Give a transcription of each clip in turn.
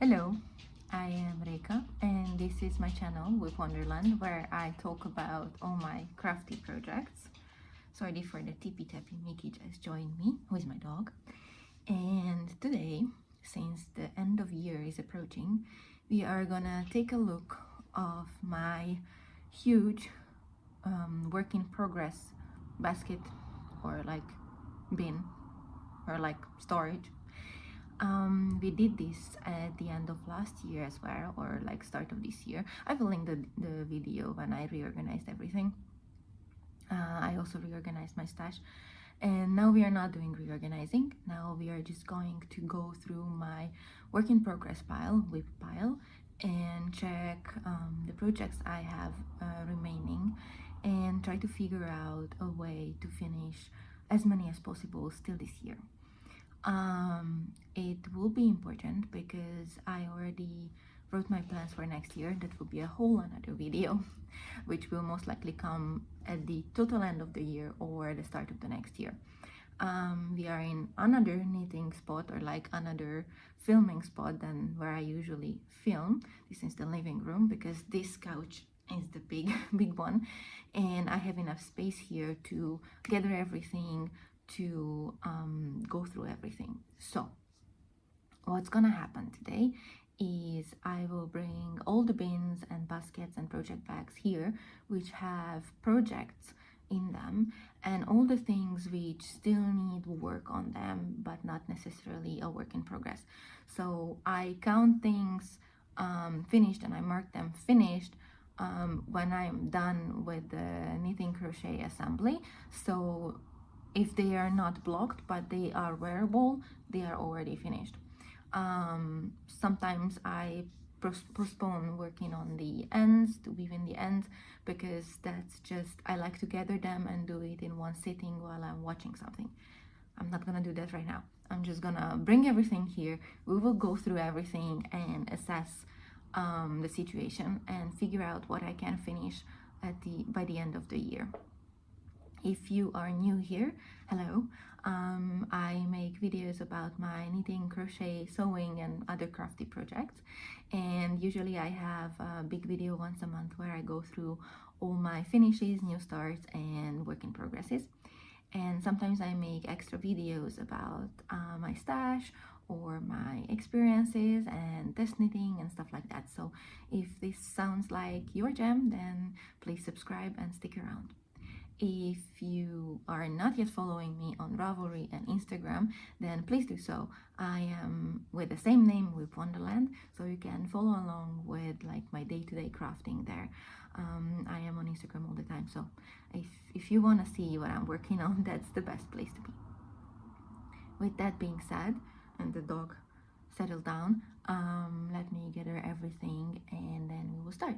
Hello, I am Reka and this is my channel WIP Wonderland where I talk about all my crafty projects. Sorry for the tippy tappy, Mickey just joined me, who is my dog. And today, since the end of year is approaching, we are gonna take a look of my huge work in progress basket or like bin or like storage. We did this at the end of last year as well, or like start of this year. I will link the video when I reorganized everything. I also reorganized my stash, and now we are not doing reorganizing. Now we are just going to go through my work in progress pile, WIP pile, and check the projects I have remaining and try to figure out a way to finish as many as possible still this year. It will be important because I already wrote my plans for next year. That will be a whole another video which will most likely come at the total end of the year or the start of the next year. We are in another knitting spot or like another filming spot than where I usually film. This is the living room because this couch is the big one, and I have enough space here to gather everything, to go through everything. So what's gonna happen today is I will bring all the bins and baskets and project bags here which have projects in them and all the things which still need work on them but not necessarily a work in progress. So I count things finished and I mark them finished when I'm done with the knitting crochet assembly. So if they are not blocked but they are wearable, they are already finished. Sometimes I postpone working on the ends, to weave in the ends, because that's just, I like to gather them and do it in one sitting while I'm watching something. I'm not gonna do that right now. I'm just gonna bring everything here. We will go through everything and assess the situation and figure out what I can finish by the end of the year. If you are new here, hello. I make videos about my knitting, crochet, sewing and other crafty projects, and usually I have a big video once a month where I go through all my finishes, new starts and work in progresses. And sometimes I make extra videos about my stash or my experiences and test knitting and stuff like that. So if this sounds like your jam, then please subscribe and stick around. If you are not yet following me on Ravelry and Instagram, then please do so. I am with the same name, WIP Wonderland, so you can follow along with like my day-to-day crafting there. I am on Instagram all the time, so if you want to see what I'm working on, that's the best place to be. With that being said, and the dog settled down, let me gather everything and then we will start.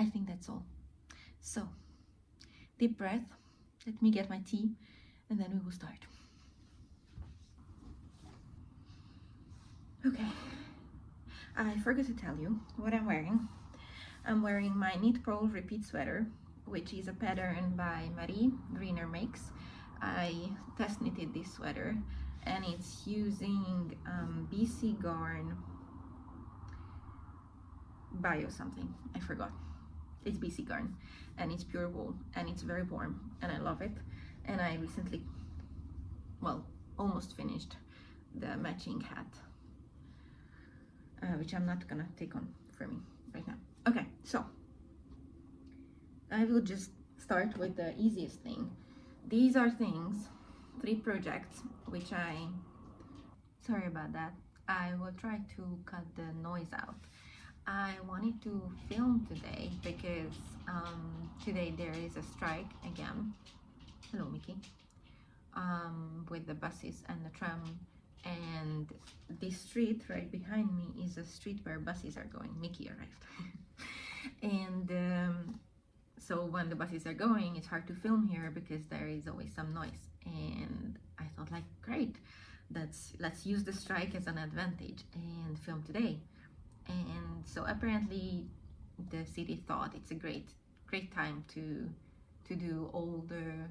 I think that's all. So, deep breath, let me get my tea, and then we will start. Okay, I forgot to tell you what I'm wearing. I'm wearing my Knit Pro Repeat Sweater, which is a pattern by Marie Greener Makes. I test knitted this sweater, and it's using BC Garn Bio something, I forgot. It's BC Garn and it's pure wool and it's very warm and I love it. And I recently, well, almost finished the matching hat, which I'm not gonna take on for me right now. Okay, so I will just start with the easiest thing. These are things, 3 projects, which I Sorry about that. I will try to cut the noise out. I wanted to film today because today there is a strike again. Hello, Mickey. With the buses and the tram, and this street right behind me is a street where buses are going. Mickey arrived. And so when the buses are going, it's hard to film here because there is always some noise. And I thought, like, great, let's use the strike as an advantage and film today. And so apparently the city thought it's a great time to do all the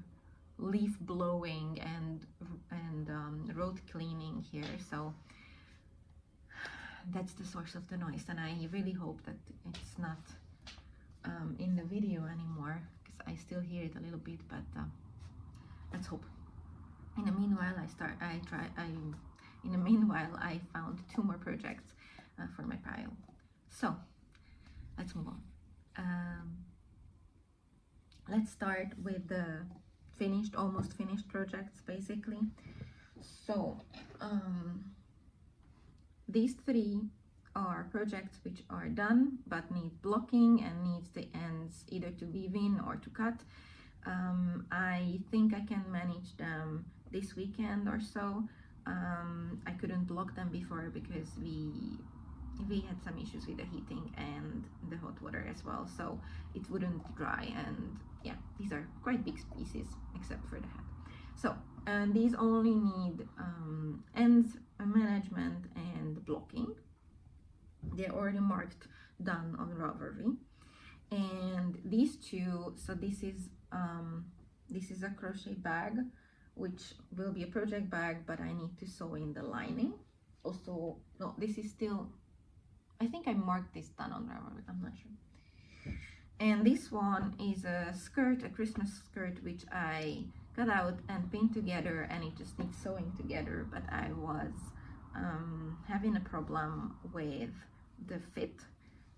leaf blowing and road cleaning here. So that's the source of the noise, and I really hope that it's not in the video anymore, because I still hear it a little bit, but let's hope. In the meanwhile, I found 2 more projects for my pile. So let's move on. Let's start with the almost finished projects, basically. So these 3 are projects which are done but need blocking and needs the ends either to weave in or to cut. I think I can manage them this weekend or so. I couldn't block them before because we had some issues with the heating and the hot water as well, so it wouldn't dry. And yeah, these are quite big pieces except for the hat. So and these only need ends management and blocking. They're already marked done on Ravelry. And these 2, so this is a crochet bag, which will be a project bag, but I need to sew in the lining. Also, no, this is still, I think I marked this done on Ravelry, I'm not sure. And this one is a skirt, a Christmas skirt, which I cut out and pinned together, and it just needs sewing together, but I was having a problem with the fit,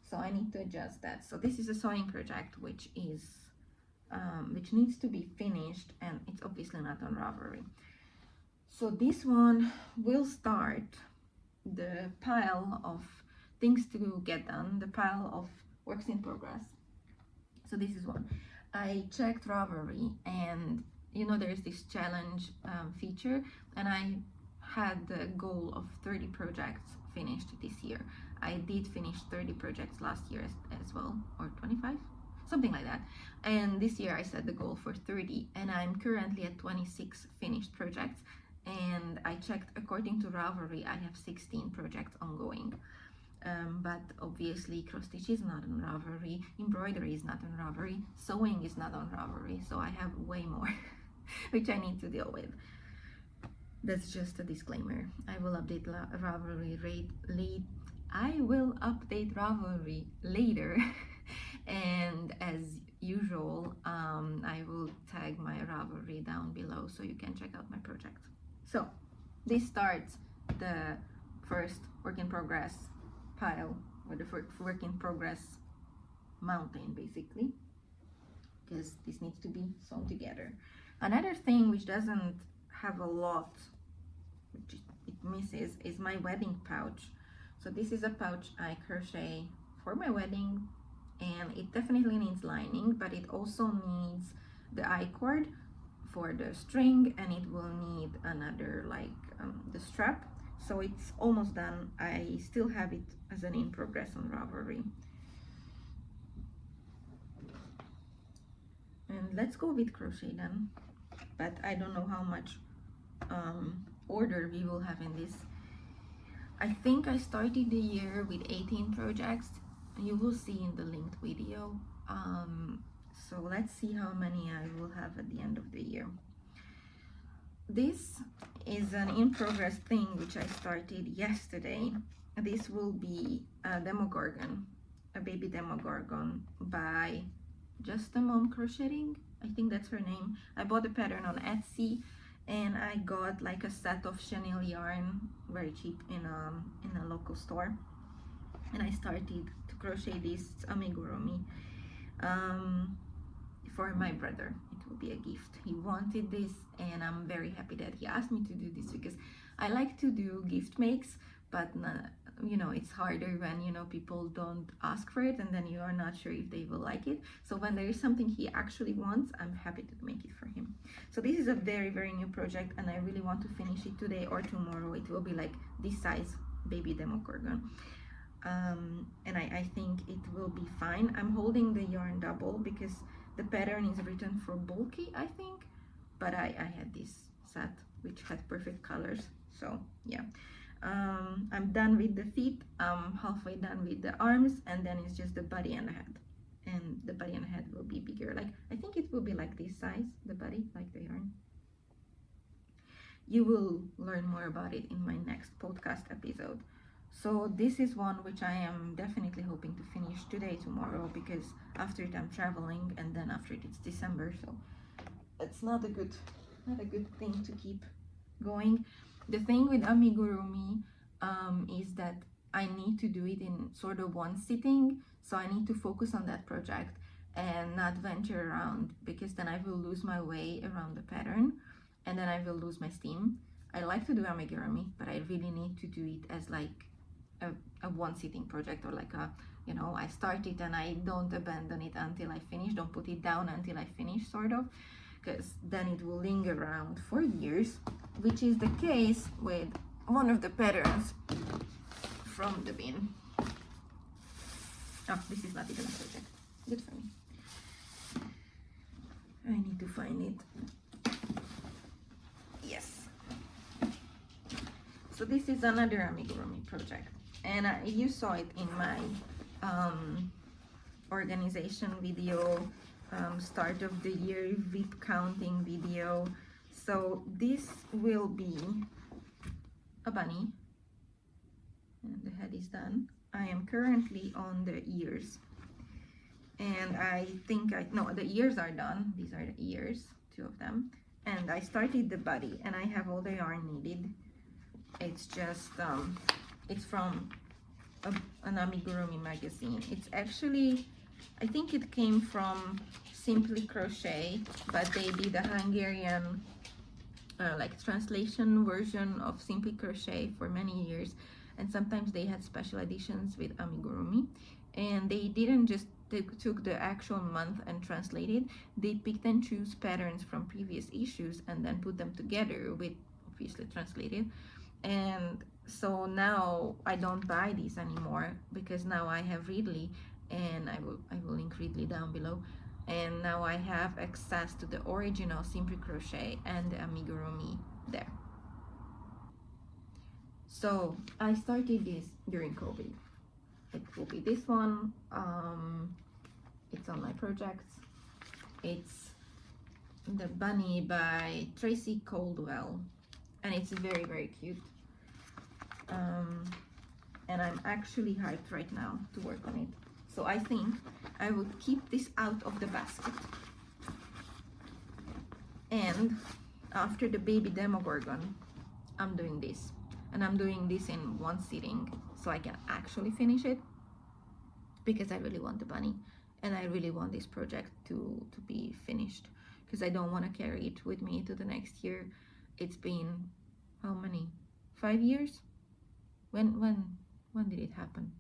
so I need to adjust that. So this is a sewing project which needs to be finished, and it's obviously not on Ravelry. So this one will start the pile of things to get done, the pile of works in progress. So this is one. I checked Ravelry, and you know there's this challenge feature, and I had the goal of 30 projects finished this year. I did finish 30 projects last year as well, or 25, something like that. And this year I set the goal for 30, and I'm currently at 26 finished projects. And I checked, according to Ravelry, I have 16 projects ongoing. But obviously cross stitch is not on Ravelry, embroidery is not on Ravelry, sewing is not on Ravelry, so I have way more which I need to deal with. That's just a disclaimer. I will update Ravelry later and as usual I will tag my Ravelry down below so you can check out my project. So this starts the first work in progress pile, or the work in progress mountain, basically, because this needs to be sewn together. Another thing which doesn't have a lot, which it misses, is my wedding pouch. So this is a pouch I crochet for my wedding, and it definitely needs lining, but it also needs the I-cord for the string, and it will need another, like the strap. So it's almost done. I still have it as an in progress on Ravelry. And let's go with crochet then, but I don't know how much order we will have in this. I think I started the year with 18 projects. You will see in the linked video. So let's see how many I will have at the end of the year. This is an in-progress thing which I started yesterday. This will be a Demogorgon, a baby Demogorgon by Just a Mom Crocheting. I think that's her name. I bought the pattern on Etsy, and I got like a set of chenille yarn, very cheap, in a local store. And I started to crochet this amigurumi for my brother. It will be a gift. He wanted this, and I'm very happy that he asked me to do this, because I like to do gift makes, but you know, it's harder when, you know, people don't ask for it and then you are not sure if they will like it. So when there is something he actually wants, I'm happy to make it for him. So this is a very, very new project, and I really want to finish it today or tomorrow. It will be like this size baby Demogorgon. And I think it will be fine. I'm holding the yarn double because the pattern is written for bulky, I think, but I had this set which had perfect colors, so yeah. I'm done with the feet, I'm halfway done with the arms, and then it's just the body and the head. And the body and the head will be bigger, like I think it will be like this size, the body, like the yarn. You will learn more about it in my next podcast episode. So this is one which I am definitely hoping to finish today, tomorrow, because after it I'm traveling, and then after it it's December, so it's not a good thing to keep going. The thing with amigurumi is that I need to do it in sort of one sitting, so I need to focus on that project and not venture around, because then I will lose my way around the pattern and then I will lose my steam. I like to do amigurumi, but I really need to do it as like a one sitting project, or like a, you know, I start it and I don't abandon it until I finish, don't put it down until I finish, sort of, because then it will linger around for years, which is the case with one of the patterns from the bin. Oh, this is not even a project. Good for me. I need to find it. Yes. So this is another amigurumi project, and you saw it in my organization video, start of the year WIP counting video. So this will be a bunny, and the head is done. I am currently on the ears, and I think no, the ears are done. These are the ears, two of them, and I started the body, and I have all the yarn needed. It's just it's from an amigurumi magazine. It's actually, I think it came from Simply Crochet, but they did a Hungarian like translation version of Simply Crochet for many years, and sometimes they had special editions with amigurumi, and they didn't just took the actual month and translated. They picked and choose patterns from previous issues and then put them together with obviously translated. And so now I don't buy these anymore, because now I have Readly, and I will link Readly down below, and now I have access to the original Simply Crochet and the amigurumi there. So I started this during COVID. It will be this one. It's on my projects. It's the bunny by Tracy Caldwell, and it's very, very cute. And I'm actually hyped right now to work on it. So I think I would keep this out of the basket. And after the baby Demogorgon, I'm doing this. And I'm doing this in one sitting, so I can actually finish it, because I really want the bunny. And I really want this project to be finished, because I don't want to carry it with me to the next year. It's been, how many? 5 years? When did it happen?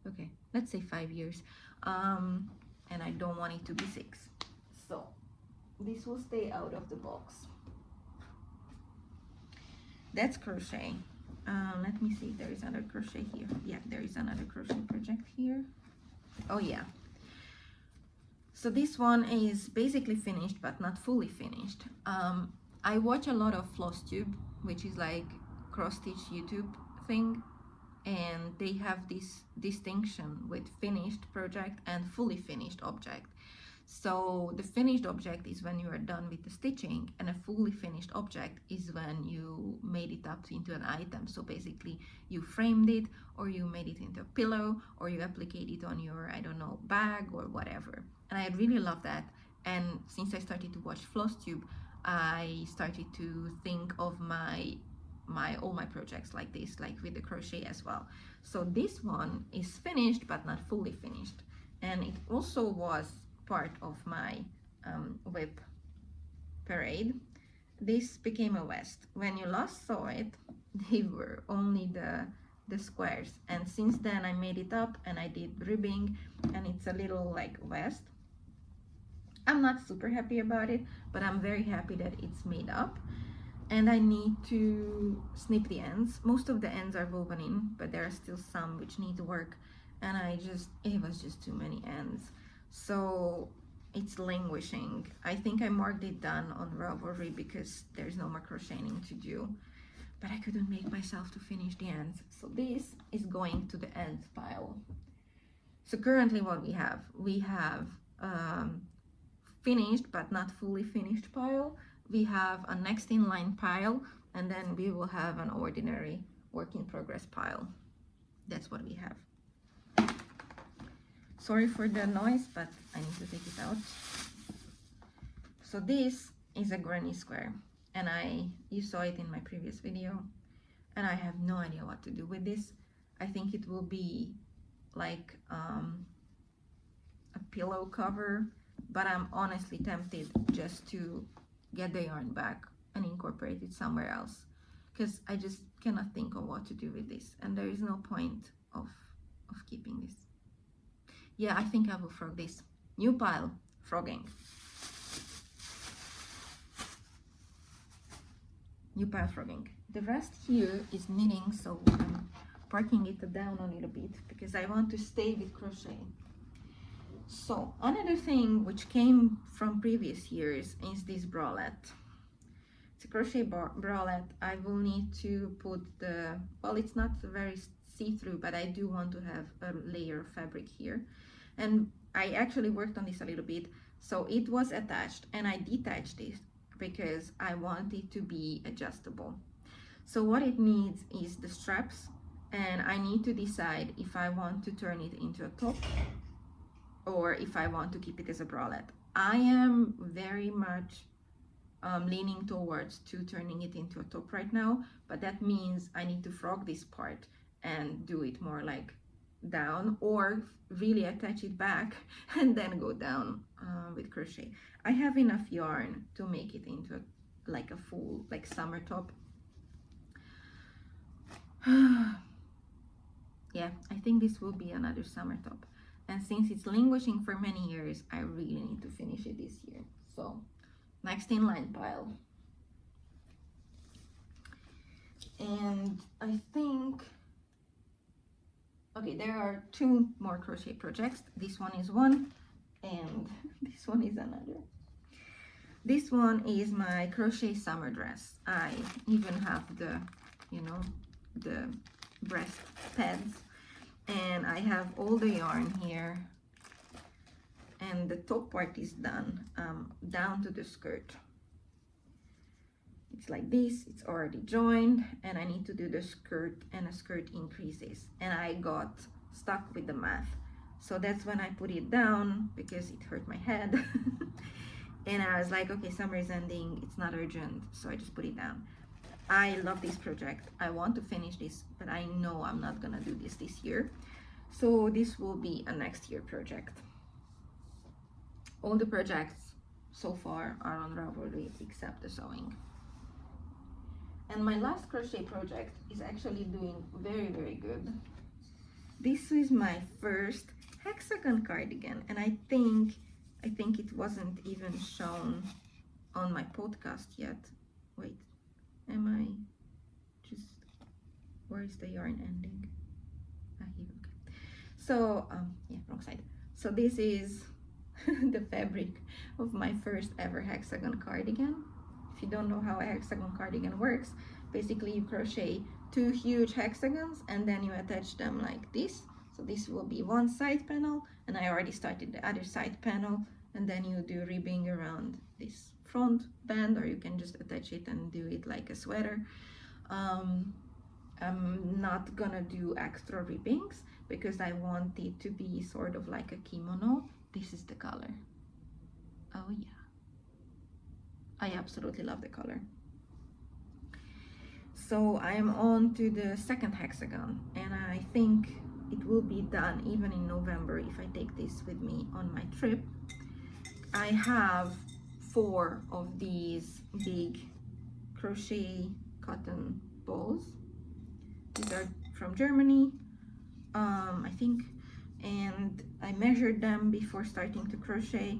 Okay, let's say 5 years. And I don't want it to be 6. So this will stay out of the box. That's crochet. Let me see if there is another crochet here. Yeah, there is another crochet project here. Oh yeah. So this one is basically finished, but not fully finished. I watch a lot of FlossTube, which is like cross-stitch YouTube thing, and they have this distinction with finished project and fully finished object. So the finished object is when you are done with the stitching, and a fully finished object is when you made it up into an item. So basically you framed it, or you made it into a pillow, or you applied it on your, I don't know, bag or whatever. And I really love that. And since I started to watch FlossTube, I started to think of all my projects like this, like with the crochet as well. So this one is finished but not fully finished, and it also was part of my WIP parade. This became a vest. When you last saw it, they were only the squares, and since then I made it up and I did ribbing, and it's a little like vest. I'm not super happy about it, but I'm very happy that it's made up. And I need to snip the ends. Most of the ends are woven in, but there are still some which need work, and it was just too many ends, so it's languishing. I think I marked it done on Ravelry because there's no more crocheting to do, but I couldn't make myself to finish the ends, so this is going to the ends pile. So currently what we have finished but not fully finished pile, we have a next in line pile, and then we will have an ordinary work in progress pile. That's what we have. Sorry for the noise, but I need to take it out. So this is a granny square, and you saw it in my previous video, and I have no idea what to do with this. I think it will be like a pillow cover, but I'm honestly tempted just to get the yarn back and incorporate it somewhere else, because I just cannot think of what to do with this, and there is no point of keeping this. Yeah, I think I will frog this. New pile, frogging. New pile, frogging. The rest here is knitting, so I'm parking it down a little bit because I want to stay with crochet. So another thing which came from previous years is this bralette. It's a crochet bralette. I will need to put well, it's not very see-through, but I do want to have a layer of fabric here, and I actually worked on this a little bit. So it was attached, and I detached it because I want it to be adjustable. So what it needs is the straps, and I need to decide if I want to turn it into a top or if I want to keep it as a bralette. I am very much leaning towards turning it into a top right now, but that means I need to frog this part and do it more like down, or really attach it back and then go down with crochet. I have enough yarn to make it into like a full like summer top. Yeah, I think this will be another summer top. And since it's languishing for many years, I really need to finish it this year. So, next in line pile. And I think, okay, there are two more crochet projects. This one is one, and this one is another. This one is my crochet summer dress. I even have the, the breast pads. And I have all the yarn here, and the top part is done down to the skirt. It's like this, it's already joined, and I need to do the skirt and the skirt increases, and I got stuck with the math. So that's when I put it down because it hurt my head. And I was like, okay, summer is ending, it's not urgent, so I just put it down. I love this project. I want to finish this, but I know I'm not gonna do this year. So this will be a next year project. All the projects so far are on Ravelry except the sewing. And my last crochet project is actually doing very, very good. This is my first hexagon cardigan, and I think it wasn't even shown on my podcast yet. Wait. Am I just, where is the yarn ending? Ah, here, okay. So, yeah, wrong side. So this is the fabric of my first ever hexagon cardigan. If you don't know how a hexagon cardigan works, basically you crochet two huge hexagons and then you attach them like this. So this will be one side panel, and I already started the other side panel, and then you do ribbing around this front band, or you can just attach it and do it like a sweater. I'm not gonna do extra ribbings because I want it to be sort of like a kimono. This is the color. Oh yeah, I absolutely love the color. So I am on to the second hexagon, and I think it will be done even in November if I take this with me on my trip. I have 4 of these big crochet cotton balls, These are from Germany, I think, and I measured them before starting to crochet,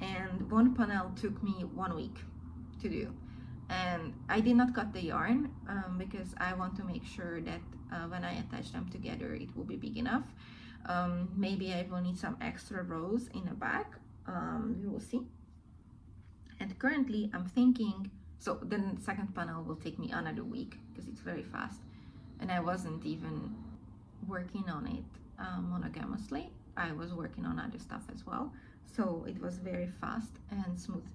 and one panel took me 1 week to do. And I did not cut the yarn because I want to make sure that when I attach them together it will be big enough. Maybe I will need some extra rows in the back, we will see. And currently I'm thinking, so the second panel will take me another week because it's very fast, and I wasn't even working on it monogamously. I was working on other stuff as well, so it was very fast and smooth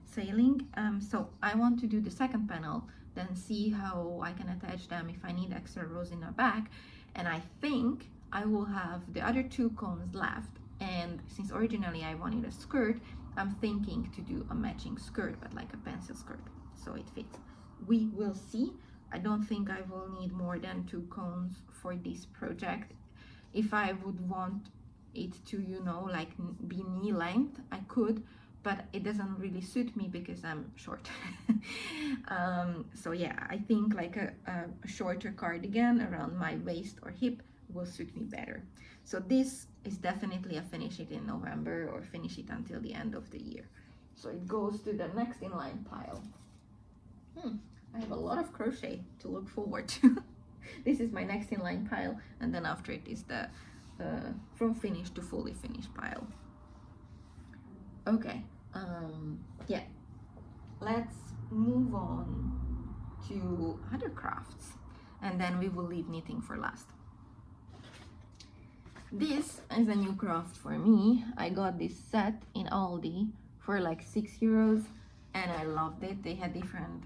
sailing. So I want to do the second panel, then see how I can attach them if I need extra rows in the back. And I think I will have the other 2 cones left, and since originally I wanted a skirt, I'm thinking to do a matching skirt, but like a pencil skirt, so it fits. We will see. I don't think I will need more than 2 cones for this project. If I would want it to, you know, like be knee length, I could, but it doesn't really suit me because I'm short. So yeah, I think like a shorter cardigan around my waist or hip will suit me better. So this is definitely a finish it in November or finish it until the end of the year. So it goes to the next inline pile. I have a lot of crochet to look forward to. This is my next inline pile, and then after it is the from finished to fully finished pile. Okay, yeah, let's move on to other crafts, and then we will leave knitting for last. This is a new craft for me. I got this set in Aldi for like €6, and I loved it. They had different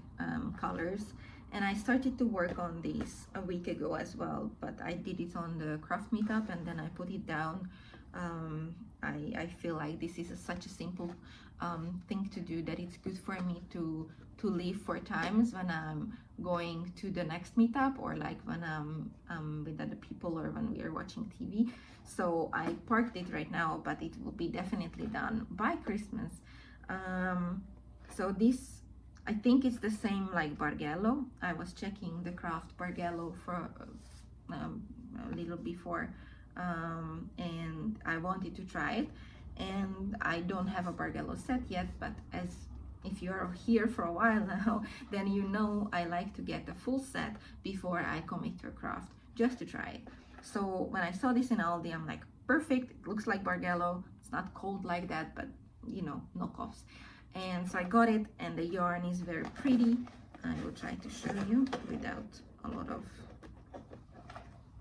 colors, and I started to work on this a week ago as well, but I did it on the craft meetup and then I put it down. I feel like this is such a simple thing to do that it's good for me to leave for times when I'm going to the next meetup, or like when I'm with other people, or when we are watching TV. So I parked it right now, but it will be definitely done by Christmas. So this, I think it's the same like Bargello. I was checking the craft Bargello for a little before, and I wanted to try it. And I don't have a Bargello set yet, but as if you're here for a while now, then you know I like to get the full set before I commit to a craft, just to try it. So when I saw this in Aldi, I'm like, perfect, it looks like Bargello. It's not cold like that, but you know, knockoffs. And so I got it, and the yarn is very pretty. I will try to show you without a lot of,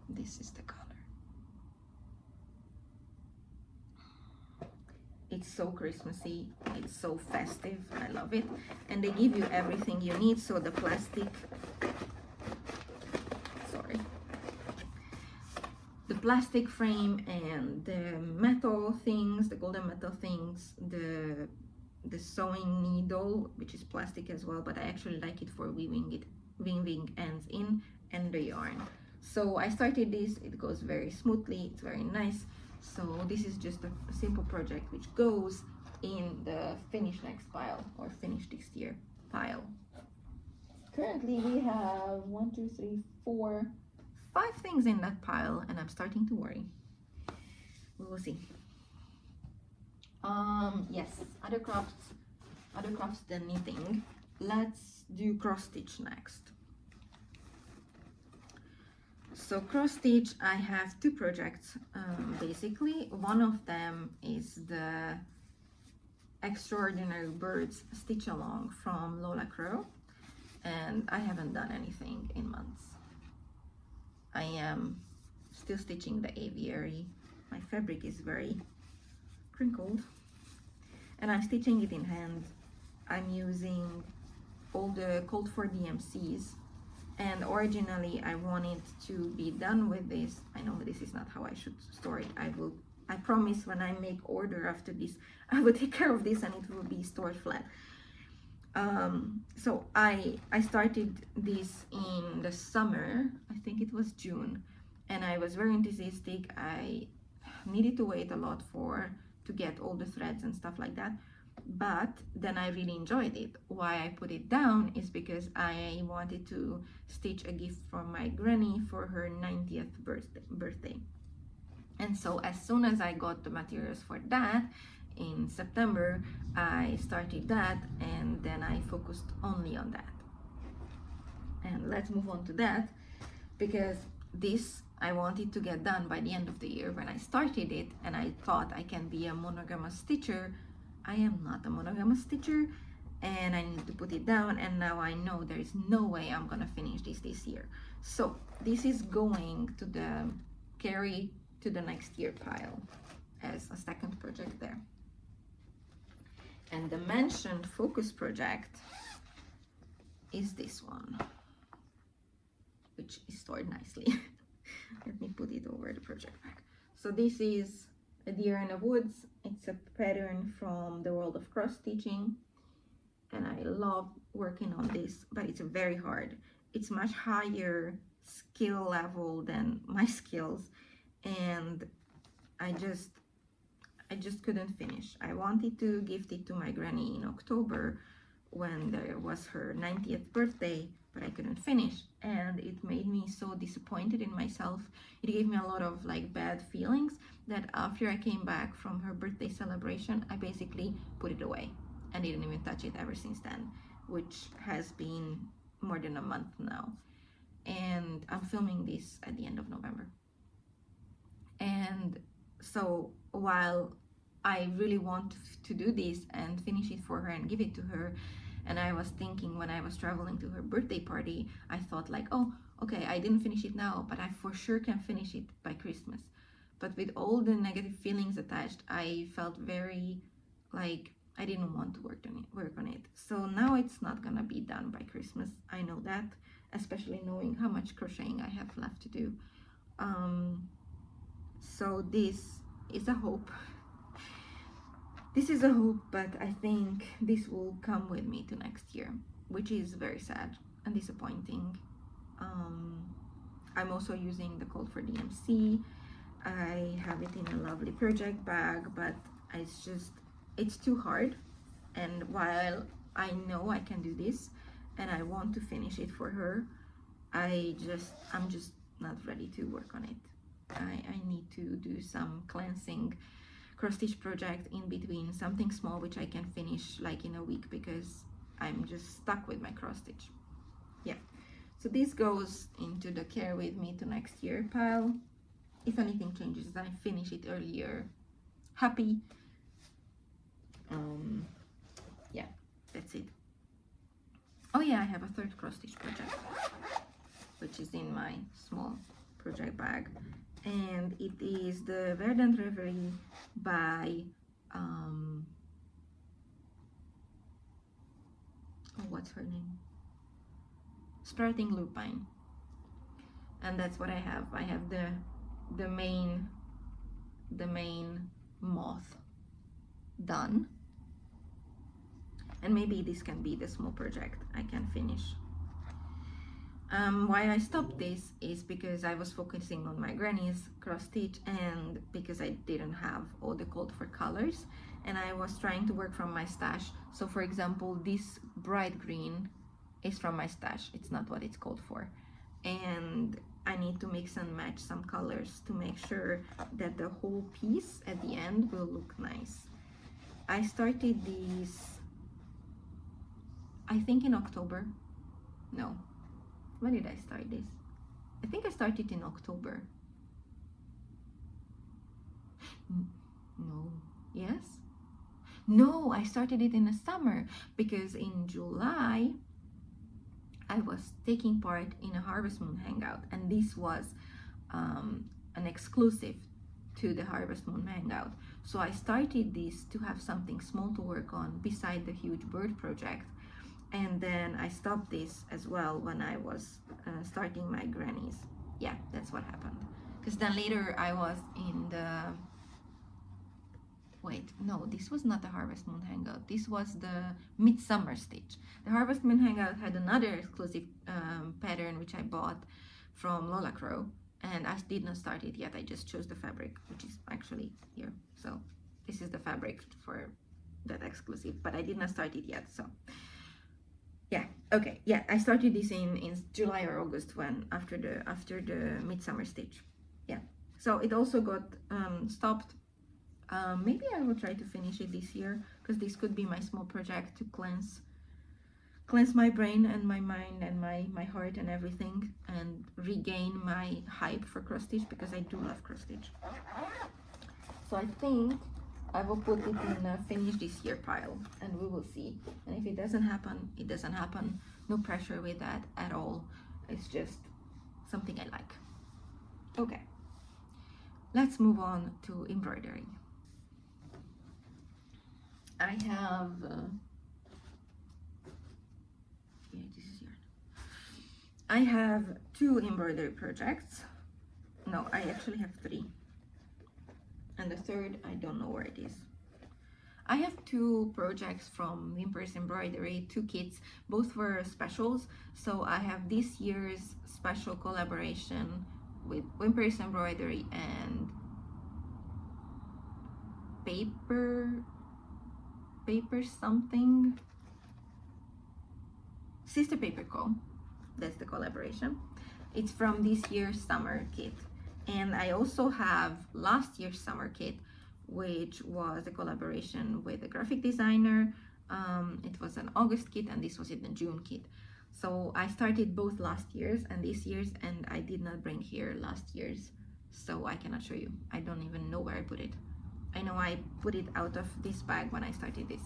this is the color. It's so Christmassy, it's so festive, I love it. And they give you everything you need, so the plastic, sorry, the plastic frame and the metal things, the golden metal things, the sewing needle, which is plastic as well, but I actually like it for weaving ends in, and the yarn. So I started this, it goes very smoothly, it's very nice. So this is just a simple project which goes in the finish next pile, or finish this year pile. Currently we have 1, 2, 3, 4, 5 things in that pile, and I'm starting to worry. We will see. Yes, other crafts than knitting. Let's do cross stitch next. So cross stitch, I have 2 projects basically. One of them is the Extraordinary Birds Stitch Along from Lola Crow, and I haven't done anything in months. I am still stitching the aviary. My fabric is very crinkled, and I'm stitching it in hand. I'm using all the Cold for DMCs, and originally I wanted to be done with this. I know this is not how I should store it. I promise when I make order after this, I will take care of this and it will be stored flat. So I started this in the summer, I think it was June, and I was very enthusiastic. I needed to wait a lot to get all the threads and stuff like that, but then I really enjoyed it. Why I put it down is because I wanted to stitch a gift from my granny for her 90th birthday. And so as soon as I got the materials for that in September, I started that, and then I focused only on that. And let's move on to that, because this I wanted to get done by the end of the year when I started it, and I thought I can be a monogamous stitcher. I am not a monogamous stitcher, and I need to put it down, and now I know there is no way I'm gonna finish this year. So this is going to the carry to the next year pile as a second project there. And the mentioned focus project is this one, which is stored nicely. Let me put it over the project bag. So this is a deer in the woods. It's a pattern from the world of cross stitching, and I love working on this, but it's very hard. It's much higher skill level than my skills, and I just couldn't finish. I wanted to gift it to my granny in October when there was her 90th birthday, but I couldn't finish, and it made me so disappointed in myself. It gave me a lot of like bad feelings that after I came back from her birthday celebration, I basically put it away and didn't even touch it ever since then, which has been more than a month now. And I'm filming this at the end of November. And so while I really want to do this and finish it for her and give it to her, and I was thinking when I was traveling to her birthday party, I thought like, oh, okay, I didn't finish it now, but I for sure can finish it by Christmas. But with all the negative feelings attached, I felt very like I didn't want to work on it. So now it's not gonna be done by Christmas. I know that, especially knowing how much crocheting I have left to do. So this is a hope. This is a hope, but I think this will come with me to next year, which is very sad and disappointing. I'm also using the code for DMC. I have it in a lovely project bag, but it's too hard. And while I know I can do this and I want to finish it for her, I'm just not ready to work on it. I need to do some cleansing cross stitch project in between, something small which I can finish like in a week, because I'm just stuck with my cross stitch. Yeah, so this goes into the care with me to next year pile. If anything changes, I finish it earlier, happy. Yeah, that's it. Oh yeah, I have a third cross stitch project, which is in my small project bag, and it is the Verdant Ravelry by oh, what's her name? Sprouting Lupine. And that's what I have. I have the main moth done, and maybe this can be the small project I can finish. Why I stopped this is because I was focusing on my granny's cross stitch, and because I didn't have all the code for colors, and I was trying to work from my stash. So for example, this bright green is from my stash. It's not what it's called for, and I need to mix and match some colors to make sure that the whole piece at the end will look nice. I started these, I think in October. No, when did I start this? I think I started in October. No, yes? No, I started it in the summer, because in July I was taking part in a Harvest Moon Hangout, and this was an exclusive to the Harvest Moon Hangout. So I started this to have something small to work on beside the huge bird project, and then I stopped this as well when I was starting my grannies. Yeah, that's what happened. Because then later I was in the, wait, no, this was not the Harvest Moon Hangout. This was the Midsummer Stitch. The Harvest Moon Hangout had another exclusive pattern which I bought from Lola Crow, and I did not start it yet. I just chose the fabric, which is actually here. So this is the fabric for that exclusive, but I did not start it yet. So yeah, okay, yeah, I started this in July or August, when after the midsummer stitch. Yeah, so it also got stopped. Maybe I will try to finish it this year, because this could be my small project to cleanse my brain and my mind and my heart and everything, and regain my hype for cross stitch, because I do love cross stitch. So I think I will put it in a finish this year pile, and we will see. And if it doesn't happen, it doesn't happen. No pressure with that at all. It's just something I like. Okay, let's move on to embroidery. I have this is yarn. I have 2 embroidery projects. No, I actually have 3. And the third, I don't know where it is. I have 2 projects from Love Embroidery, 2 kits. Both were specials. So I have this year's special collaboration with Love Embroidery and paper something. Sister Paper Co. That's the collaboration. It's from this year's summer kit. And I also have last year's summer kit, which was a collaboration with a graphic designer. It was an August kit, and this was in the June kit. So I started both last year's and this year's, and I did not bring here last year's, so I cannot show you. I don't even know where I put it. I know I put it out of this bag when I started this,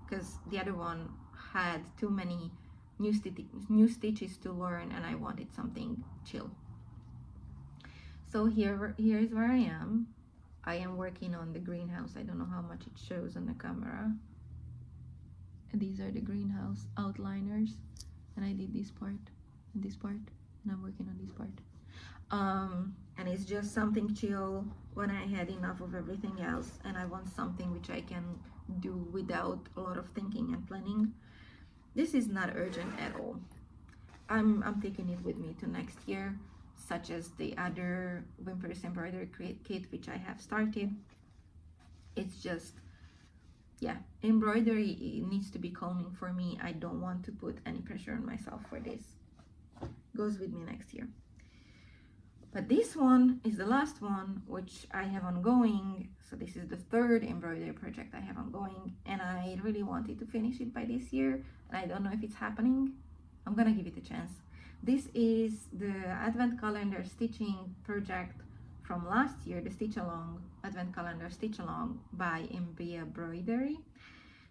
because the other one had too many new stitches to learn, and I wanted something chill. So here is where I am. I am working on the greenhouse. I don't know how much it shows on the camera. And these are the greenhouse outliners, and I did this part and this part, and I'm working on this part. And it's just something chill when I had enough of everything else, and I want something which I can do without a lot of thinking and planning. This is not urgent at all. I'm taking it with me to next year, such as the other Love Embroidery kit which I have started. It's just, yeah, embroidery needs to be calming for me. I don't want to put any pressure on myself for this. Goes with me next year. But this one is the last one which I have ongoing. So this is the 3rd embroidery project I have ongoing, and I really wanted to finish it by this year, and I don't know if it's happening. I'm gonna give it a chance. This is the advent calendar stitching project from last year, the stitch along advent calendar stitch along by Embroidery.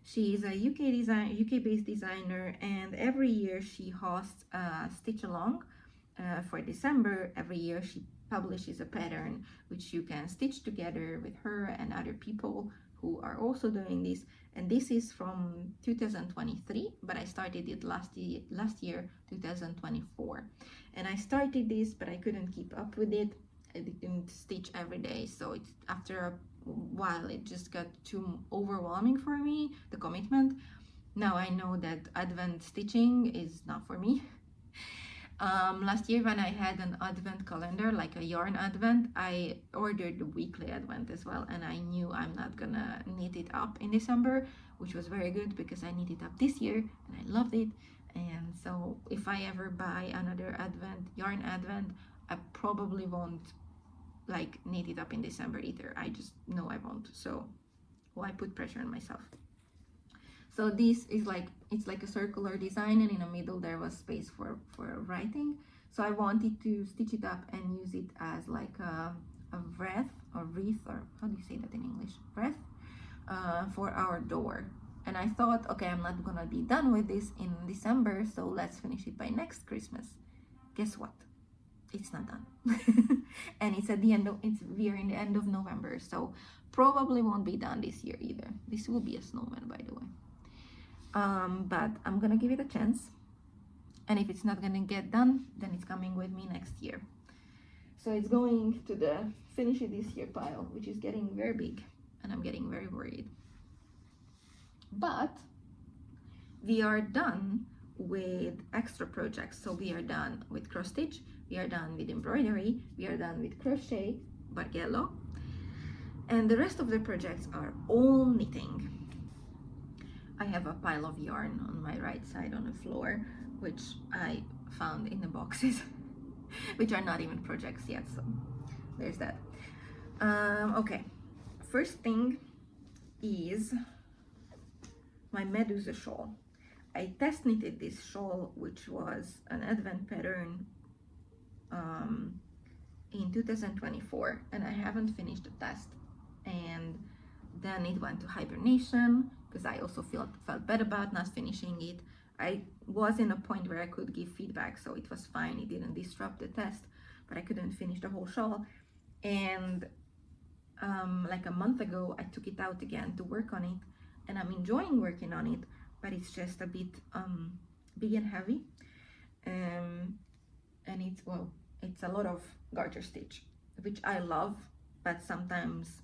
She is a UK-based designer, and every year she hosts a stitch along. For December, every year she publishes a pattern which you can stitch together with her and other people who are also doing this. And this is from 2023, but I started it last year 2024. And I started this, but I couldn't keep up with it. I didn't stitch every day, so it's after a while it just got too overwhelming for me, the commitment. Now I know that advent stitching is not for me. Last year when I had an advent calendar, like a yarn advent, I ordered the weekly advent as well, and I knew I'm not gonna knit it up in December, which was very good because I knit it up this year and I loved it. And so if I ever buy another yarn advent, I probably won't like knit it up in December either. I just know I won't, so why put pressure on myself? So this is like, it's like a circular design, and in the middle there was space for writing. So I wanted to stitch it up and use it as like a wreath, or how do you say that in English? Wreath for our door. And I thought, okay, I'm not gonna be done with this in December, so let's finish it by next Christmas. Guess what? It's not done. And it's at the end of, we are in the end of November, so probably won't be done this year either. This will be a snowman, by the way. But I'm gonna give it a chance, and if it's not gonna get done, then it's coming with me next year. So it's going to the finish it this year pile, which is getting very big, and I'm getting very worried. But we are done with extra projects. So we are done with cross stitch, we are done with embroidery, we are done with crochet, bargello, and the rest of the projects are all knitting. I have a pile of yarn on my right side on the floor, which I found in the boxes, which are not even projects yet, so there's that. Okay, first thing is my Medusa shawl. I test knitted this shawl, which was an advent pattern in 2024, and I haven't finished the test, and then it went to hibernation because I also felt bad about not finishing it. I was in a point where I could give feedback, so it was fine, it didn't disrupt the test, but I couldn't finish the whole shawl. And like a month ago I took it out again to work on it, and I'm enjoying working on it, but it's just a bit big and heavy, and it's a lot of garter stitch, which I love, but sometimes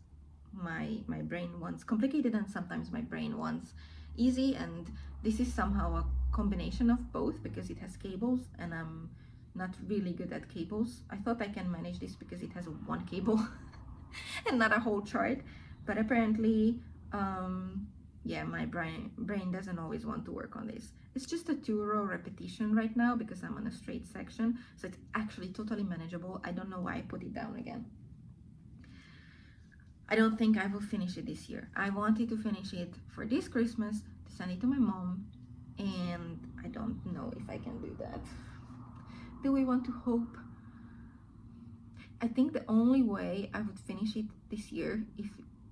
my brain wants complicated and sometimes my brain wants easy, and this is somehow a combination of both because it has cables and I'm not really good at cables. I thought I can manage this because it has one cable and not a whole chart, but apparently yeah, my brain doesn't always want to work on this. It's just a 2-row repetition right now because I'm on a straight section, so it's actually totally manageable. I don't know why I put it down again. I don't think I will finish it this year. I wanted to finish it for this Christmas to send it to my mom, and I don't know if I can do that. Do we want to hope? I think the only way I would finish it this year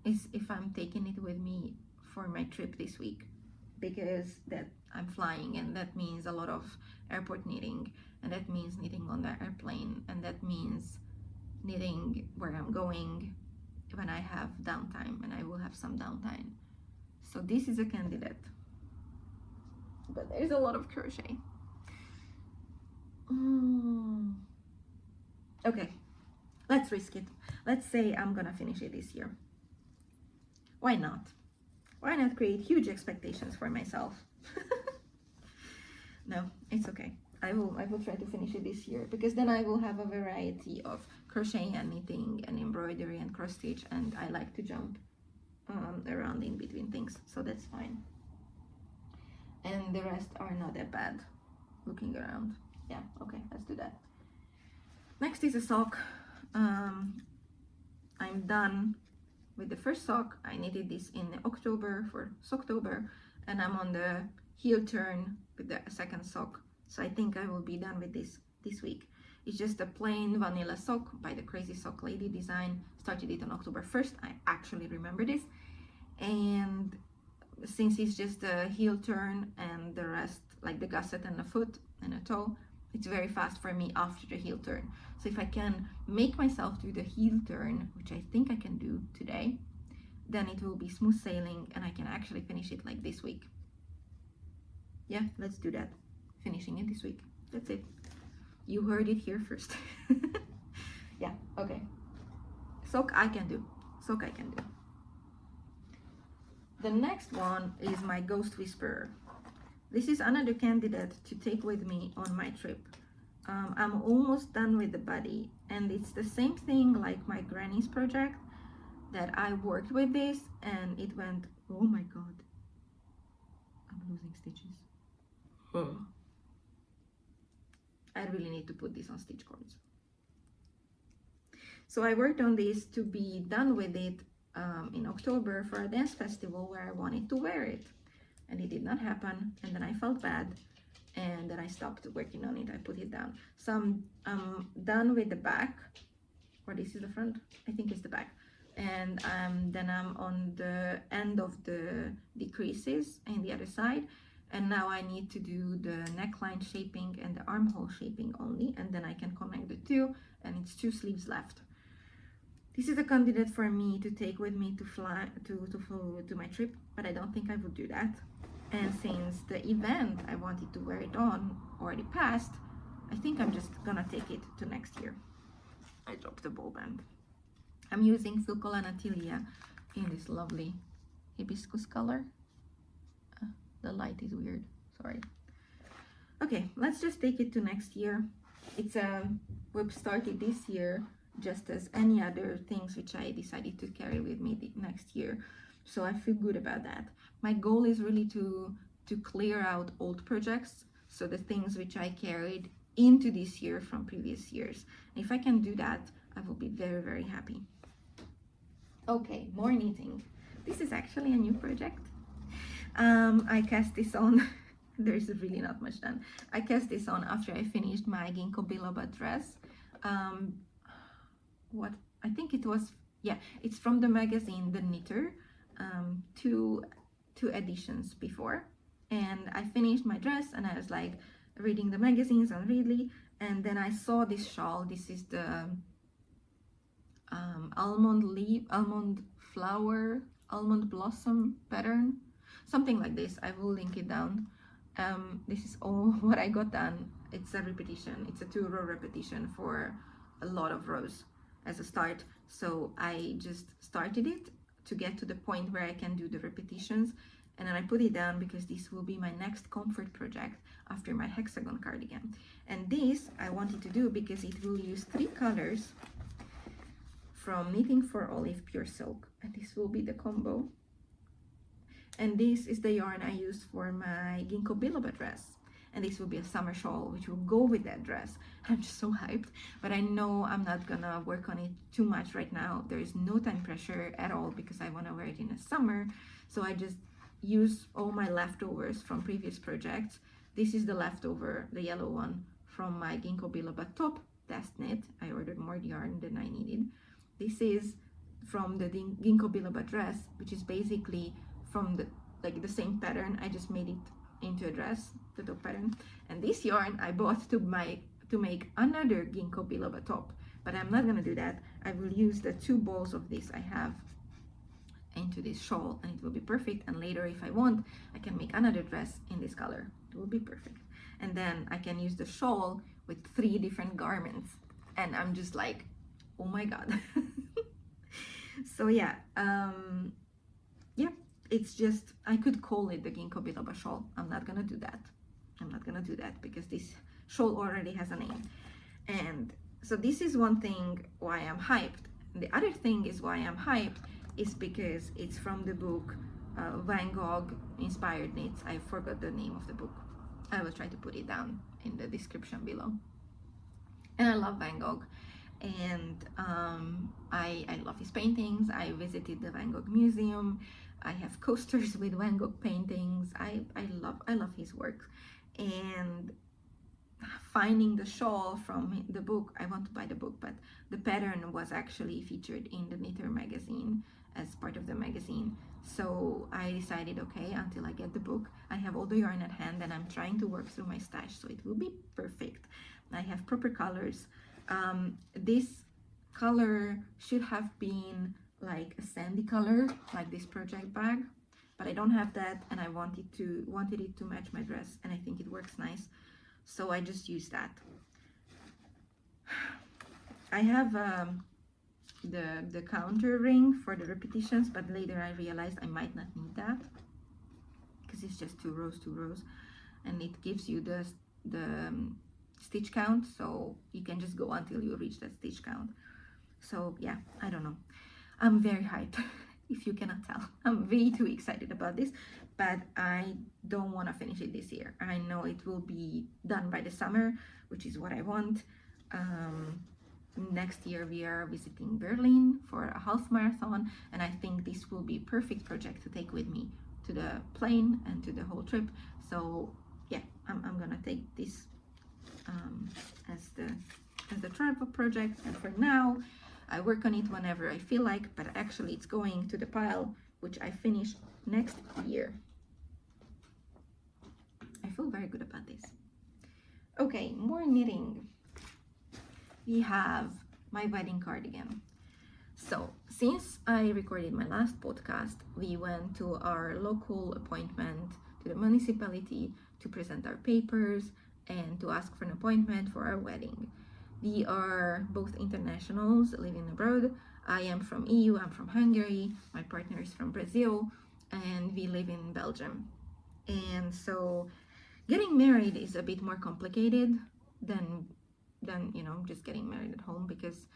is if I'm taking it with me for my trip this week, because that I'm flying, and that means a lot of airport knitting, and that means knitting on the airplane, and that means knitting where I'm going when I have downtime, and I will have some downtime. So this is a candidate, but there's a lot of crochet. Okay, let's risk it. Let's say I'm gonna finish it this year. Why not? Why not create huge expectations for myself? No, it's okay. I will try to finish it this year, because then I will have a variety of crochet and knitting and embroidery and cross stitch, and I like to jump around in between things, so that's fine. And the rest are not that bad looking around. Yeah, okay, let's do that. Next is a sock. I'm done with the first sock. I knitted this in October for Socktober, and I'm on the heel turn with the second sock, so I think I will be done with this week. It's just a plain vanilla sock by the Crazy Sock Lady design. Started it on October 1st. I actually remember this, and since it's just a heel turn and the rest, like the gusset and a foot and a toe, it's very fast for me after the heel turn. So if I can make myself do the heel turn, which I think I can do today, then it will be smooth sailing and I can actually finish it like this week. Yeah, let's do that. Finishing it this week. That's it. You heard it here first. Yeah, okay. Sock I can do. Sock I can do. The next one is my Ghost Whisperer. This is another candidate to take with me on my trip. I'm almost done with the body, and it's the same thing like my granny's project, that I worked with this and it went, oh my god, I'm losing stitches. I really need to put this on stitch cords. So I worked on this to be done with it in October for a dance festival where I wanted to wear it, and it did not happen, and then I felt bad, and then I stopped working on it. I put it down. So I'm done with the back, or this is the front, I think it's the back, and then I'm on the end of the decreases and the other side, and now I need to do the neckline shaping and the armhole shaping only, and then I can connect the two, and it's 2 sleeves left. This is a candidate for me to take with me to fly to my trip, but I don't think I would do that. And since the event I wanted to wear it on already passed, I think I'm just gonna take it to next year. I dropped the ball band. I'm using Filcolana Tilia in this lovely hibiscus color. The light is weird, sorry. Okay, let's just take it to next year. It's a WIP started this year, just as any other things which I decided to carry with me next year. So I feel good about that. My goal is really to clear out old projects, so the things which I carried into this year from previous years. And if I can do that, I will be very, very happy. Okay, more knitting. This is actually a new project. I cast this on. There's really not much done. I cast this on after I finished my ginkgo biloba dress. What I think it was, yeah, it's from the magazine The Knitter, two editions before. And I finished my dress and I was like reading the magazines on Readly, and then I saw this shawl. This is the almond flower, almond blossom pattern, something like this. I will link it down. This is all what I got done. It's a repetition. It's a 2-row repetition for a lot of rows as a start. So I just started it to get to the point where I can do the repetitions, and then I put it down because this will be my next comfort project after my hexagon cardigan. And this I wanted to do because it will use 3 colors from Knitting for Olive Pure Silk, and this will be the combo. And this is the yarn I used for my ginkgo biloba dress, and this will be a summer shawl which will go with that dress. I'm just so hyped, but I know I'm not gonna work on it too much right now. There is no time pressure at all because I want to wear it in the summer, so I just use all my leftovers from previous projects. This is the leftover, the yellow one, from my ginkgo biloba top test knit. I ordered more yarn than I needed. This is from the ginkgo biloba dress, which is basically from the same pattern. I just made it into a dress, the top pattern. And this yarn I bought to make another ginkgo biloba top, but I'm not gonna do that. I will use the 2 balls of this I have into this shawl, and it will be perfect. And later, if I want, I can make another dress in this color. It will be perfect. And then I can use the shawl with 3 different garments, and I'm just like, oh my god. So yeah, it's just, I could call it the ginkgo biloba shawl. I'm not gonna do that. I'm not gonna do that because this shawl already has a name. And so this is one thing why I'm hyped. The other thing is why I'm hyped is because it's from the book Van Gogh Inspired Knits. I forgot the name of the book. I will try to put it down in the description below. And I love Van Gogh, and I love his paintings. I visited the Van Gogh Museum. I have coasters with Van Gogh paintings. I love his work. And finding the shawl from the book, I want to buy the book, but the pattern was actually featured in the Knitter magazine as part of the magazine. So I decided, okay, until I get the book, I have all the yarn at hand, and I'm trying to work through my stash, so it will be perfect. I have proper colors. This color should have been like a sandy color, like this project bag, but I don't have that, and I wanted it to match my dress, and I think it works nice, so I just used that. I have the counter ring for the repetitions, but later I realized I might not need that because it's just 2 rows, and it gives you the stitch count, so you can just go until you reach that stitch count. So yeah, I don't know. I'm very hyped. If you cannot tell, I'm way too excited about this, but I don't want to finish it this year. I know it will be done by the summer, which is what I want. Next year we are visiting Berlin for a half marathon, and I think this will be a perfect project to take with me to the plane and to the whole trip. So yeah, I'm gonna take this as the travel project, and for now I work on it whenever I feel like, but actually it's going to the pile which I finish next year. I feel very good about this. Okay, more knitting. We have my wedding cardigan. So since I recorded my last podcast, we went to our local appointment to the municipality to present our papers and to ask for an appointment for our wedding. We are both internationals living abroad. I am from EU, I'm from Hungary, my partner is from Brazil, and we live in Belgium. And so getting married is a bit more complicated than just getting married at home, because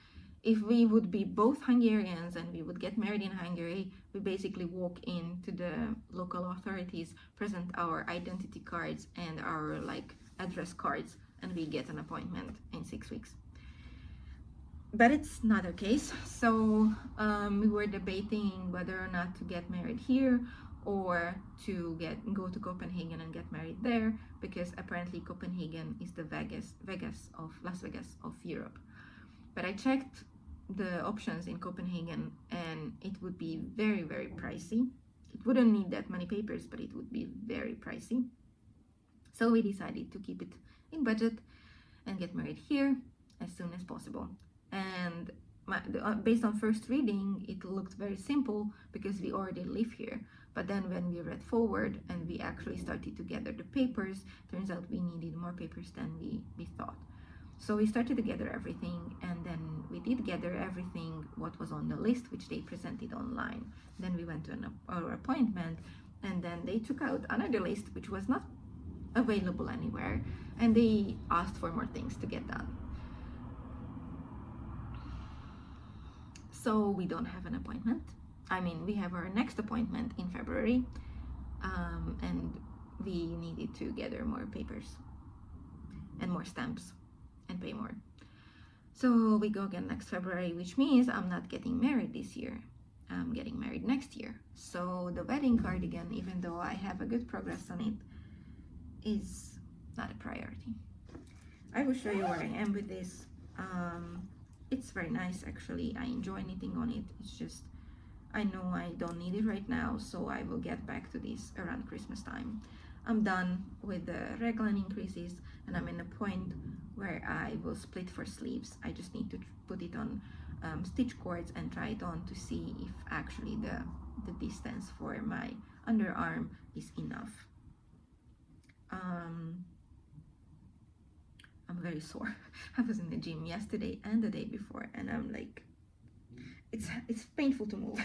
if we would be both Hungarians and we would get married in Hungary, we basically walk into the local authorities, present our identity cards and our like address cards, and we get an appointment in 6 weeks. But it's not the case. So we were debating whether or not to get married here or to go to Copenhagen and get married there, because apparently Copenhagen is the Las Vegas of Europe. But I checked the options in Copenhagen and it would be very, very pricey. It wouldn't need that many papers, but it would be very pricey. So we decided to keep it in budget and get married here as soon as possible. And based on first reading, it looked very simple because we already live here. But then when we read forward and we actually started to gather the papers, turns out we needed more papers than we thought. So we started to gather everything, and then we did gather everything what was on the list, which they presented online. Then we went to our appointment, and then they took out another list which was not available anywhere, and they asked for more things to get done. So we don't have an appointment. I mean, we have our next appointment in February, and we needed to gather more papers and more stamps and pay more. So we go again next February, which means I'm not getting married this year. I'm getting married next year. So the wedding cardigan, even though I have a good progress on it, is not a priority. I will show you where I am with this. It's very nice, actually. I enjoy knitting on it. It's just, I know I don't need it right now, so I will get back to this around Christmas time. I'm done with the raglan increases, and I'm in a point where I will split for sleeves. I just need to put it on stitch cords and try it on to see if actually the distance for my underarm is enough. I'm very sore. I was in the gym yesterday and the day before, and I'm like, it's painful to move.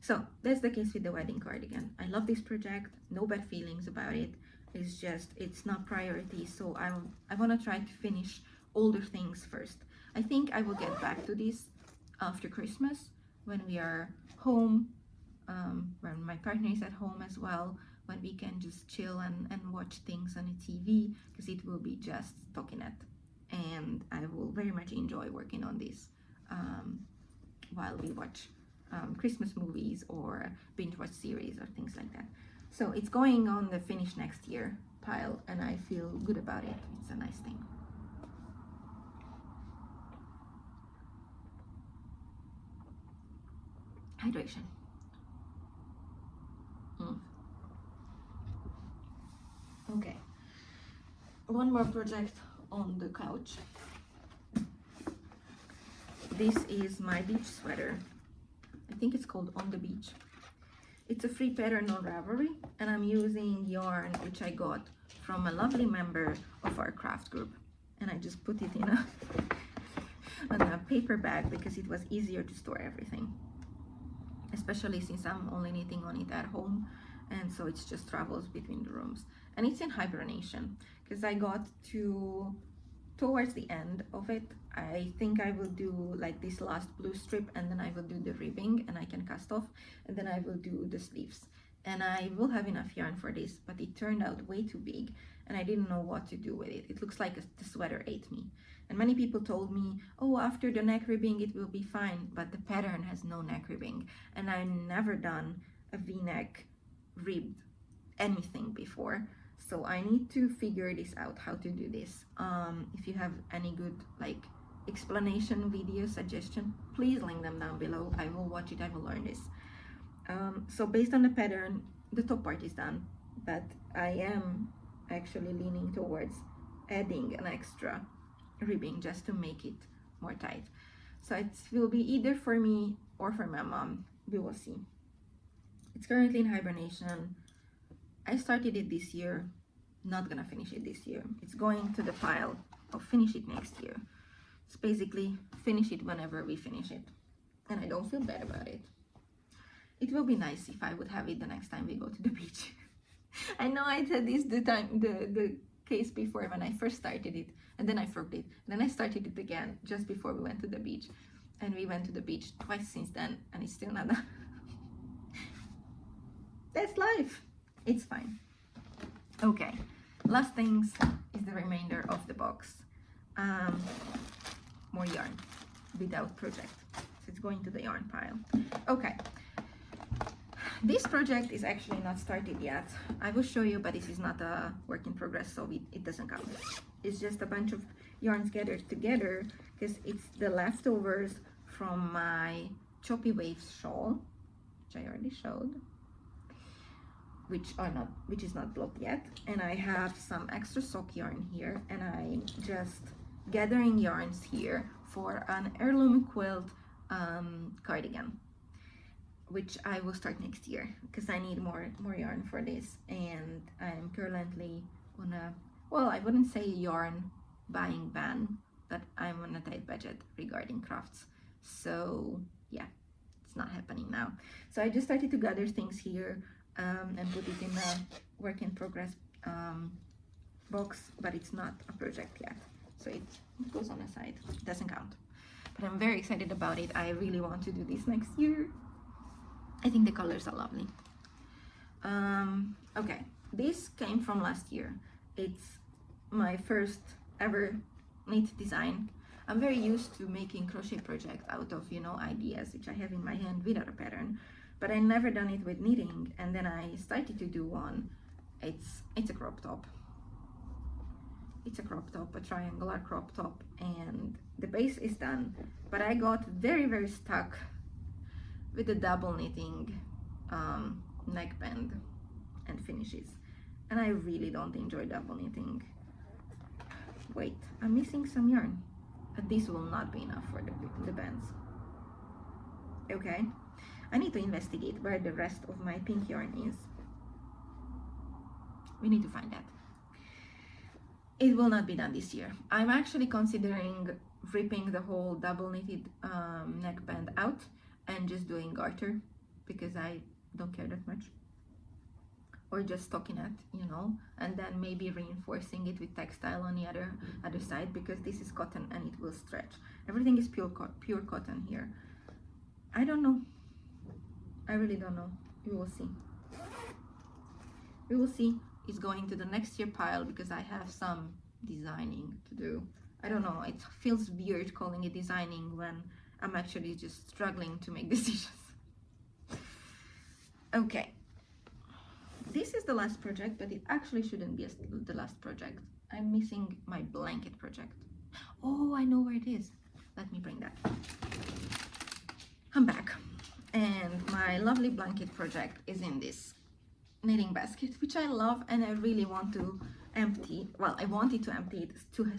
So that's the case with the wedding cardigan. I love this project, no bad feelings about it. It's just, it's not priority, so I want to try to finish older things first. I think I will get back to this after Christmas, when we are home, when my partner is at home as well, when we can just chill and watch things on the TV, because it will be just stockinette, and I will very much enjoy working on this while we watch Christmas movies or binge watch series or things like that. So it's going on the finish next year pile, and I feel good about it. It's a nice thing. Hydration. Okay, one more project on the couch. This is my beach sweater. I think it's called On the Beach. It's a free pattern on Ravelry, and I'm using yarn which I got from a lovely member of our craft group, and I just put it in a paper bag because it was easier to store everything, especially since I'm only knitting on it at home, and so it just travels between the rooms. And it's in hibernation because I got towards the end of it. I think I will do like this last blue strip, and then I will do the ribbing and I can cast off, and then I will do the sleeves, and I will have enough yarn for this, but it turned out way too big and I didn't know what to do with it. It looks like the sweater ate me, and many people told me, oh, after the neck ribbing it will be fine, but the pattern has no neck ribbing, and I've never done a v-neck ribbed anything before. So I need to figure this out, how to do this. If you have any good like explanation video suggestion, please link them down below. I will watch it, I will learn this. So based on the pattern, the top part is done, but I am actually leaning towards adding an extra ribbing just to make it more tight. So it will be either for me or for my mom, we will see. It's currently in hibernation. I started it this year, not gonna finish it this year. It's going to the pile of finish it next year. It's basically finish it whenever we finish it, and I don't feel bad about it. It will be nice if I would have it the next time we go to the beach. I know I said this the case before when I first started it, and then I forgot it. And then I started it again just before we went to the beach, and we went to the beach twice since then, and it's still not done. That's life. It's fine. Okay, last things is the remainder of the box. More yarn without project, so it's going to the yarn pile. Okay, this project is actually not started yet. I will show you, but this is not a work in progress, so it doesn't count. It's just a bunch of yarns gathered together because it's the leftovers from my Choppy Waves shawl, which I already showed, which is not blocked yet, and I have some extra sock yarn here, and I'm just gathering yarns here for an heirloom quilt cardigan, which I will start next year because I need more yarn for this, and I'm currently on a, well, I wouldn't say yarn buying ban, but I'm on a tight budget regarding crafts, so yeah, it's not happening now. So I just started to gather things here and put it in a work in progress box, but it's not a project yet, so it goes on the side. It doesn't count, but I'm very excited about it. I really want to do this next year. I think the colors are lovely. Okay, this came from last year. It's my first ever knit design. I'm very used to making crochet projects out of, you know, ideas which I have in my hand without a pattern, but I never done it with knitting, and then I started to do one. It's a crop top. It's a crop top, a triangular crop top, and the base is done, but I got very stuck with the double knitting neckband and finishes, and I really don't enjoy double knitting. Wait, I'm missing some yarn, but this will not be enough for the bands. Okay, I need to investigate where the rest of my pink yarn is. We need to find that. It will not be done this year. I'm actually considering ripping the whole double knitted neckband out and just doing garter because I don't care that much, or just stocking it, you know, and then maybe reinforcing it with textile on the other side, because this is cotton and it will stretch. Everything is pure cotton here. I don't know. I really don't know. We will see. We will see. It's going to the next year pile because I have some designing to do. I don't know. It feels weird calling it designing when I'm actually just struggling to make decisions. Okay, this is the last project, but it actually shouldn't be the last project. I'm missing my blanket project. Oh, I know where it is. Let me bring that. I'm back, and my lovely blanket project is in this knitting basket, which I love, and I really want to empty. Well, I wanted to empty it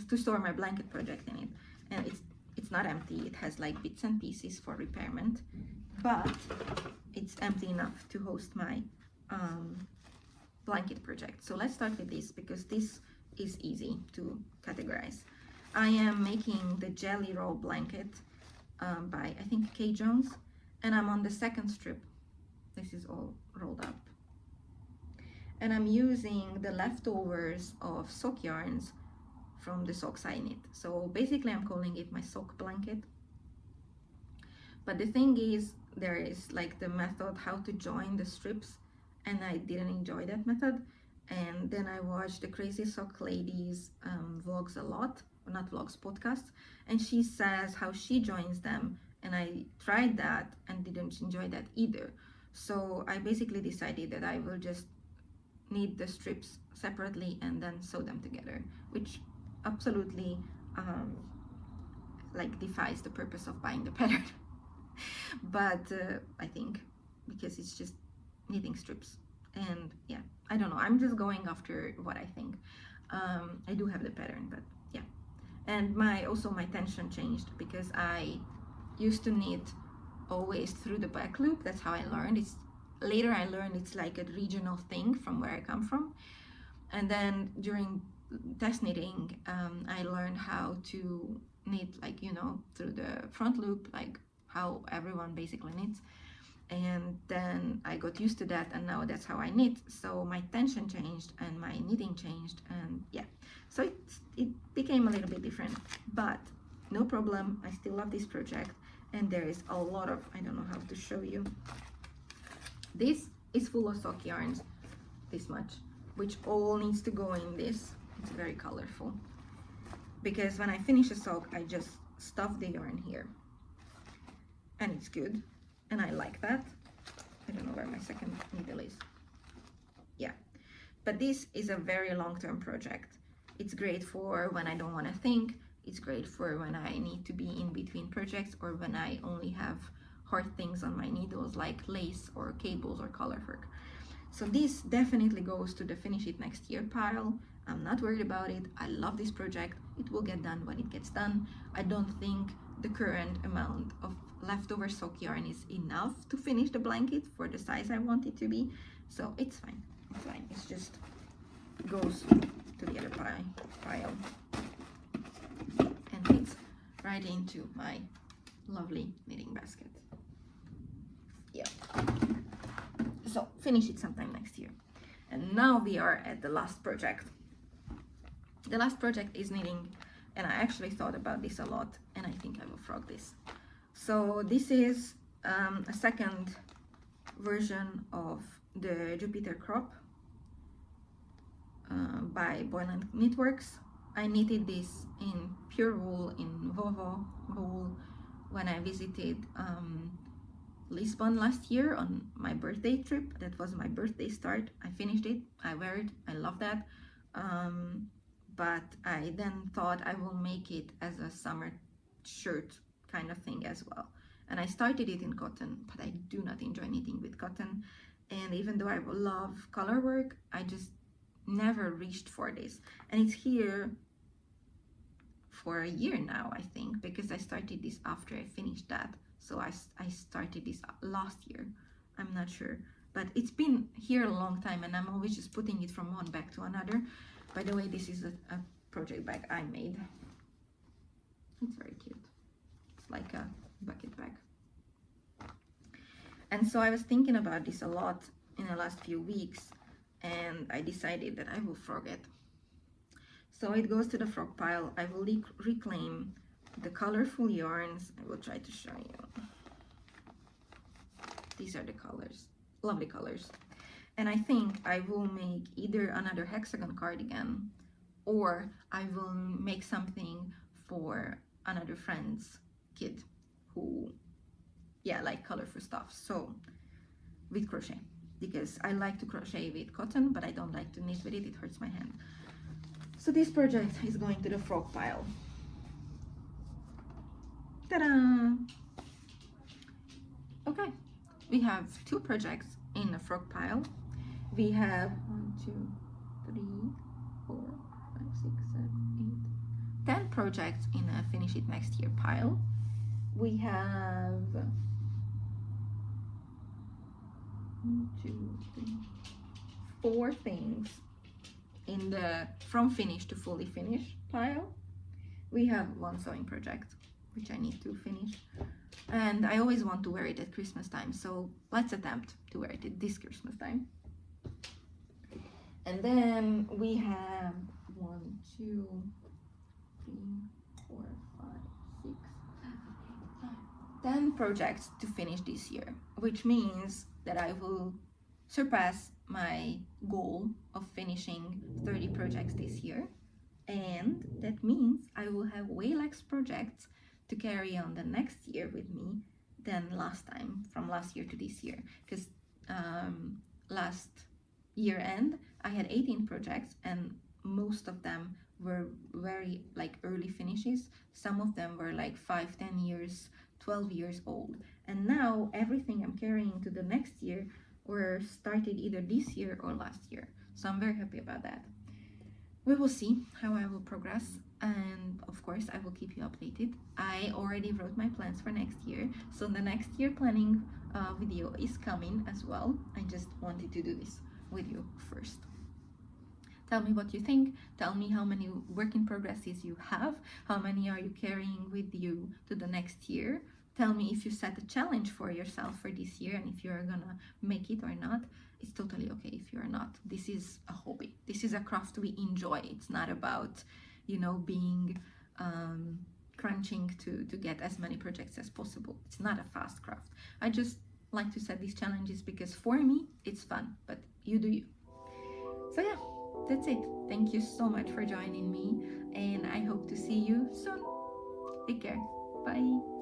to store my blanket project in it, and it's not empty. It has like bits and pieces for repairment, but it's empty enough to host my blanket project. So let's start with this because this is easy to categorize. I am making the Jelly Roll blanket by, I think, Kay Jones, and I'm on the second strip. This is all rolled up, and I'm using the leftovers of sock yarns from the socks I knit. So basically I'm calling it my sock blanket. But the thing is, there is like the method how to join the strips, and I didn't enjoy that method. And then I watched the Crazy Sock Ladies vlogs a lot, or not vlogs, podcasts, and she says how she joins them, and I tried that and didn't enjoy that either. So I basically decided that I will just knit the strips separately and then sew them together, which absolutely like defies the purpose of buying the pattern. But I think because it's just knitting strips, and yeah, I don't know, I'm just going after what I think. I do have the pattern, but yeah. And my tension changed because I used to knit always through the back loop. That's how I learned. Later I learned it's like a regional thing from where I come from, and then during test knitting I learned how to knit, like, you know, through the front loop, like how everyone basically knits. and then I got used to that, and now that's how I knit. So my tension changed and my knitting changed, and yeah, so it became a little bit different, but no problem. I still love this project, and there is a lot of, I don't know how to show you. This is full of sock yarns, this much, which all needs to go in this. It's very colorful, because when I finish a sock, I just stuff the yarn here, and it's good, and I like that. I don't know where my second needle is. Yeah, but this is a very long-term project. It's great for when I don't want to think. It's great for when I need to be in between projects, or when I only have hard things on my needles like lace or cables or color work. So this definitely goes to the finish it next year pile. I'm not worried about it. I love this project. It will get done when it gets done. I don't think the current amount of leftover sock yarn is enough to finish the blanket for the size I want it to be. So it's fine. It's fine. It's just goes to the other pile and fits right into my lovely knitting basket. Yeah. So finish it sometime next year. And now we are at the last project. The last project is knitting, and I actually thought about this a lot, and I think I will frog this. So this is a second version of the Jupiter crop by Boylan Knitworks. I knitted this in pure wool, in Vovo wool, when I visited Lisbon last year on my birthday trip. That was my birthday start. I finished it, I wear it, I love that. But I then thought I will make it as a summer shirt kind of thing as well. And I started it in cotton, but I do not enjoy knitting with cotton. And even though I love color work, I just never reached for this. And it's here for a year now, I think, because I started this after I finished that. So I started this last year. I'm not sure, but it's been here a long time, and I'm always just putting it from one bag to another. By the way, this is a project bag I made. It's very cute. It's like a bucket bag. And so I was thinking about this a lot in the last few weeks, and I decided that I will frog it. So it goes to the frog pile. I will reclaim the colorful yarns. I will try to show you. These are the colors, lovely colors. And I think I will make either another hexagon cardigan, or I will make something for another friend's kid who, yeah, like colorful stuff. So with crochet, because I like to crochet with cotton, but I don't like to knit with it. It hurts my hand. So this project is going to the frog pile. Ta-da! Okay, we have 2 projects in the frog pile. We have 1, 2, 3, 4, 5, 6, 7, 8, 10 projects in a finish it next year pile. We have 1, 2, 3, 4 things in the from finish to fully finished pile. We have 1 sewing project, which I need to finish, and I always want to wear it at Christmas time, so let's attempt to wear it at this Christmas time. And then we have 1, 2, 3, 4, 5, 6, 7, 8, 9, 10 projects to finish this year, which means that I will surpass my goal of finishing 30 projects this year, and that means I will have way less projects to carry on the next year with me than last time, from last year to this year, because last year end I had 18 projects, and most of them were very like early finishes. Some of them were like 5, 10 years, 12 years old, and now everything I'm carrying to the next year were started either this year or last year. So I'm very happy about that. We will see how I will progress, and of course I will keep you updated. I already wrote my plans for next year, so the next year planning video is coming as well. I just wanted to do this with you first. Tell me what you think. Tell me how many work in progresses you have. How many are you carrying with you to the next year? tell me if you set a challenge for yourself for this year and if you're gonna make it or not. It's totally okay if you're not. This is a hobby. This is a craft we enjoy. It's not about, you know, being crunching to get as many projects as possible. It's not a fast craft. I just like to set these challenges because for me it's fun, but you do you. So yeah, that's it. Thank you so much for joining me, and I hope to see you soon. Take care. Bye.